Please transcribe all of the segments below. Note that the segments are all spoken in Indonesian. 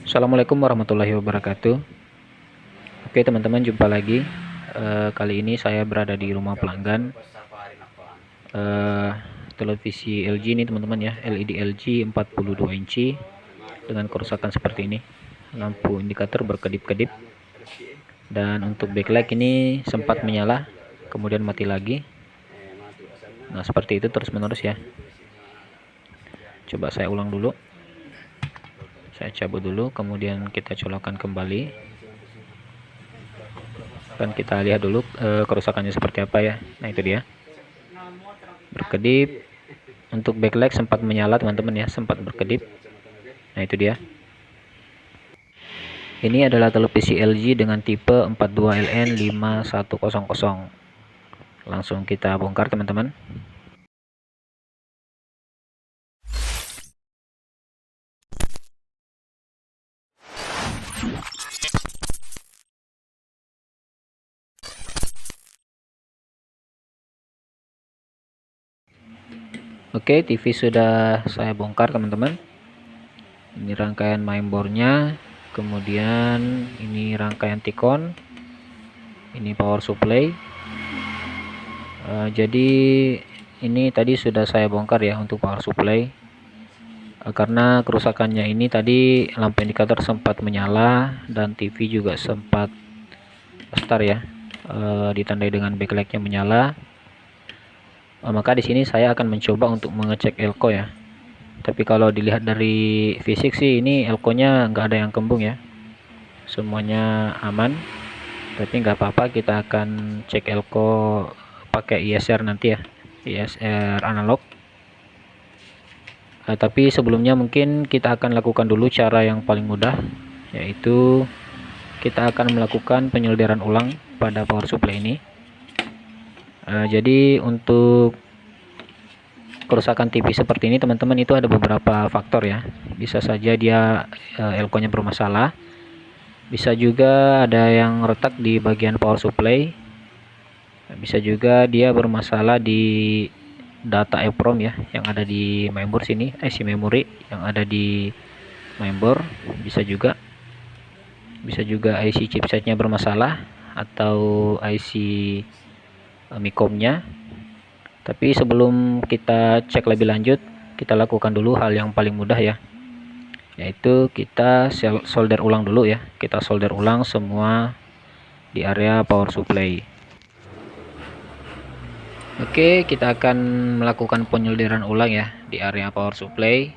Assalamualaikum warahmatullahi wabarakatuh. Oke teman-teman, jumpa lagi. Kali ini saya berada di rumah pelanggan. Televisi LG ini teman-teman ya, LED LG 42 inci dengan kerusakan seperti ini. Lampu indikator berkedip-kedip. Dan untuk backlight ini sempat menyala, kemudian mati lagi. Nah seperti itu terus menerus ya. Coba saya ulang dulu. Saya cabut dulu, kemudian kita colokkan kembali. Dan kita lihat dulu kerusakannya seperti apa ya. Nah itu dia, berkedip. Untuk backlight sempat menyala teman-teman ya, sempat berkedip. Nah itu dia. Ini adalah televisi LG dengan tipe 42LN5100. Langsung kita bongkar teman-teman. Oke, TV sudah saya bongkar teman-teman. Ini rangkaian mainboardnya, kemudian ini rangkaian T-con, ini power supply. Jadi ini tadi sudah saya bongkar ya untuk power supply, karena kerusakannya ini tadi lampu indikator sempat menyala dan TV juga sempat start ya, ditandai dengan backlightnya menyala. Maka di sini saya akan mencoba untuk mengecek elko ya. Tapi kalau dilihat dari fisik sih ini elko-nya nggak ada yang kembung ya, semuanya aman. Tapi nggak apa-apa, kita akan cek elko pakai ISR nanti ya, ISR analog. Tapi sebelumnya mungkin kita akan lakukan dulu cara yang paling mudah, yaitu kita akan melakukan penyelderan ulang pada power supply ini. Jadi untuk kerusakan TV seperti ini teman-teman, itu ada beberapa faktor ya. Bisa saja dia elko-nya bermasalah, bisa juga ada yang retak di bagian power supply, bisa juga dia bermasalah di data EEPROM ya yang ada di mainboard sini, IC memory yang ada di mainboard. Bisa juga IC chipsetnya bermasalah atau IC MICOM-nya. Tapi sebelum kita cek lebih lanjut, kita lakukan dulu hal yang paling mudah ya, yaitu kita solder ulang dulu ya. Kita solder ulang semua di area power supply. Oke, kita akan melakukan penyelderan ulang ya di area power supply.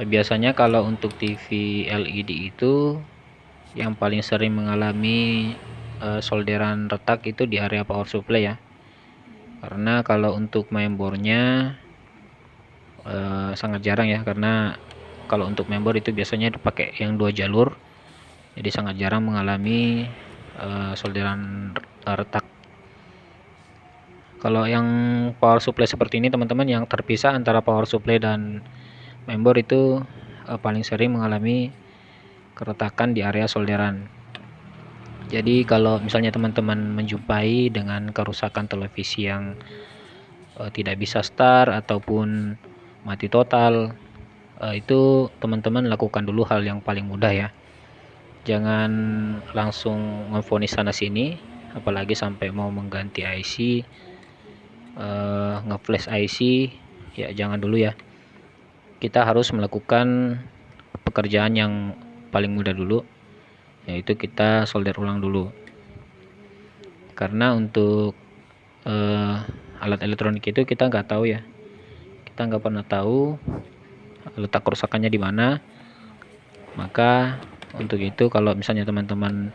Biasanya kalau untuk TV LED itu yang paling sering mengalami solderan retak itu di area power supply ya. Karena kalau untuk mainboardnya sangat jarang ya, karena kalau untuk mainboard itu biasanya dipakai yang 2 jalur, jadi sangat jarang mengalami solderan retak. Kalau yang power supply seperti ini teman-teman, yang terpisah antara power supply dan mainboard itu paling sering mengalami keretakan di area solderan. Jadi kalau misalnya teman-teman menjumpai dengan kerusakan televisi yang tidak bisa start ataupun mati total, itu teman-teman lakukan dulu hal yang paling mudah ya. Jangan langsung memvonis sana sini, apalagi sampai mau mengganti IC, ngeflash IC ya, jangan dulu ya. Kita harus melakukan pekerjaan yang paling mudah dulu, yaitu kita solder ulang dulu. Karena untuk alat elektronik itu kita nggak tahu ya, kita nggak pernah tahu letak kerusakannya di mana. Maka untuk itu kalau misalnya teman-teman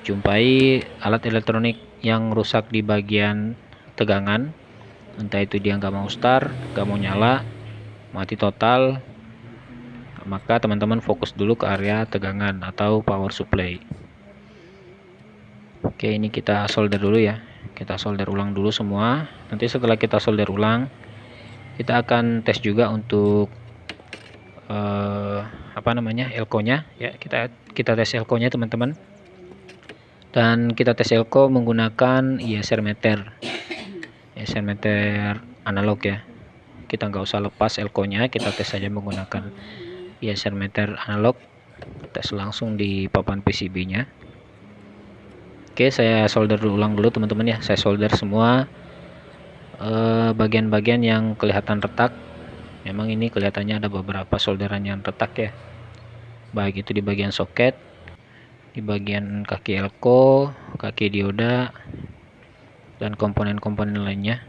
jumpai alat elektronik yang rusak di bagian tegangan, entah itu dia nggak mau start, nggak mau nyala, mati total, maka teman-teman fokus dulu ke area tegangan atau power supply. Oke, ini kita solder dulu ya, kita solder ulang dulu semua. Nanti setelah kita solder ulang, kita akan tes juga untuk elko-nya ya. Kita tes elko-nya teman-teman, dan kita tes elko menggunakan ISR meter analog ya. Kita nggak usah lepas elko-nya, kita tes saja menggunakan ISR meter analog. tes langsung di papan PCB-nya. Oke, saya solder ulang dulu teman-teman ya. Saya solder semua bagian-bagian yang kelihatan retak. Memang ini kelihatannya ada beberapa solderan yang retak ya, baik itu di bagian soket, di bagian kaki elko, kaki dioda, dan komponen-komponen lainnya.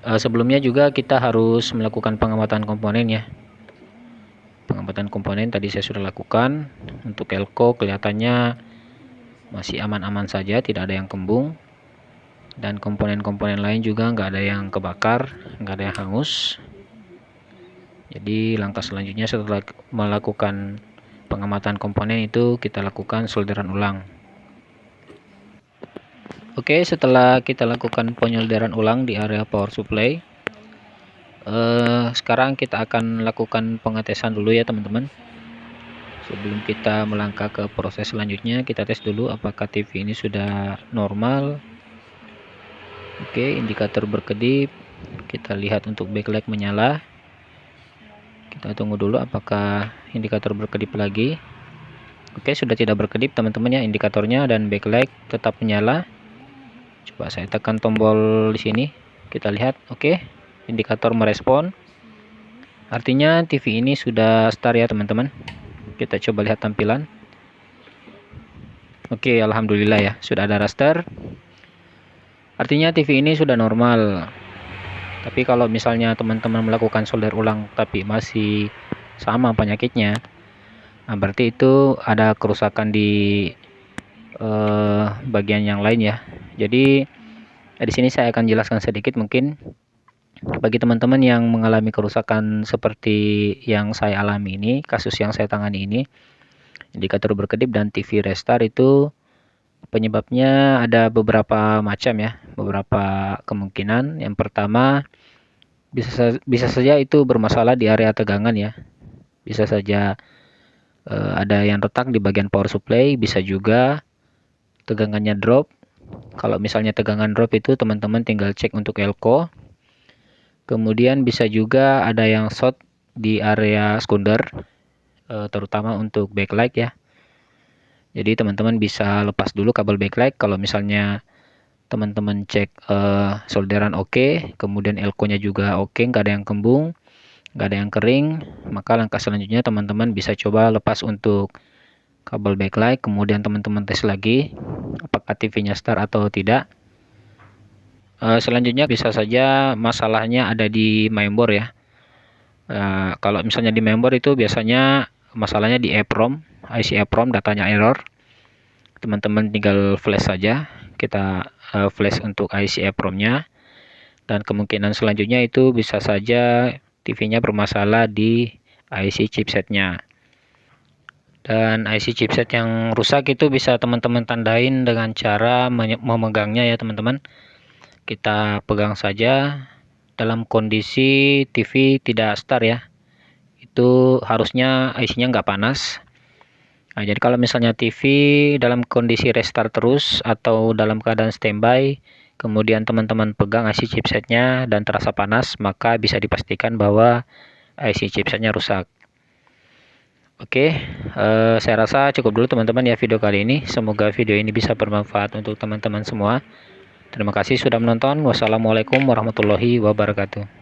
Sebelumnya juga kita harus melakukan pengamatan komponen ya. Pengamatan komponen tadi saya sudah lakukan. Untuk elko kelihatannya masih aman-aman saja, tidak ada yang kembung, dan komponen-komponen lain juga nggak ada yang kebakar, nggak ada yang hangus. Jadi langkah selanjutnya setelah melakukan pengamatan komponen itu kita lakukan solderan ulang. Oke, setelah kita lakukan penyolderan ulang di area power supply, sekarang kita akan lakukan pengetesan dulu ya teman-teman. Sebelum kita melangkah ke proses selanjutnya, kita tes dulu apakah TV ini sudah normal. Oke, indikator berkedip. Kita lihat untuk backlight menyala. Kita tunggu dulu apakah indikator berkedip lagi. Oke, sudah tidak berkedip teman-teman ya indikatornya, dan backlight tetap menyala. Coba saya tekan tombol di sini. Kita lihat, oke, indikator merespon. Artinya TV ini sudah start ya teman-teman. Kita coba lihat tampilan. Oke, alhamdulillah ya, sudah ada raster. Artinya TV ini sudah normal. Tapi kalau misalnya teman-teman melakukan solder ulang tapi masih sama penyakitnya, nah berarti itu ada kerusakan di bagian yang lain ya. Jadi di sini saya akan jelaskan sedikit mungkin bagi teman-teman yang mengalami kerusakan seperti yang saya alami ini, kasus yang saya tangani ini, indikator berkedip dan TV restart itu penyebabnya ada beberapa macam ya, beberapa kemungkinan. Yang pertama, bisa saja itu bermasalah di area tegangan ya. Bisa saja ada yang retak di bagian power supply, bisa juga tegangannya drop. Kalau misalnya tegangan drop itu teman-teman tinggal cek untuk elko. Kemudian bisa juga ada yang short di area sekunder, terutama untuk backlight ya. Jadi teman-teman bisa lepas dulu kabel backlight. Kalau misalnya teman-teman cek solderan oke, kemudian elko-nya juga oke, nggak ada yang kembung, nggak ada yang kering, maka langkah selanjutnya teman-teman bisa coba lepas untuk kabel backlight. Kemudian teman-teman tes lagi apakah TV-nya start atau tidak. Selanjutnya bisa saja masalahnya ada di mainboard ya. Kalau misalnya di mainboard itu biasanya masalahnya di EEPROM, IC EEPROM datanya error. Teman-teman tinggal flash saja, kita flash untuk IC EEPROM-nya, dan kemungkinan selanjutnya itu bisa saja TV-nya bermasalah di IC chipsetnya. Dan IC chipset yang rusak itu bisa teman-teman tandain dengan cara memegangnya ya teman-teman. Kita pegang saja dalam kondisi TV tidak start ya, itu harusnya IC-nya nggak panas. Nah, jadi kalau misalnya TV dalam kondisi restart terus atau dalam keadaan standby, kemudian teman-teman pegang IC chipsetnya dan terasa panas, maka bisa dipastikan bahwa IC chipsetnya rusak. Oke, saya rasa cukup dulu teman-teman ya video kali ini. Semoga video ini bisa bermanfaat untuk teman-teman semua. Terima kasih sudah menonton. Wassalamualaikum warahmatullahi wabarakatuh.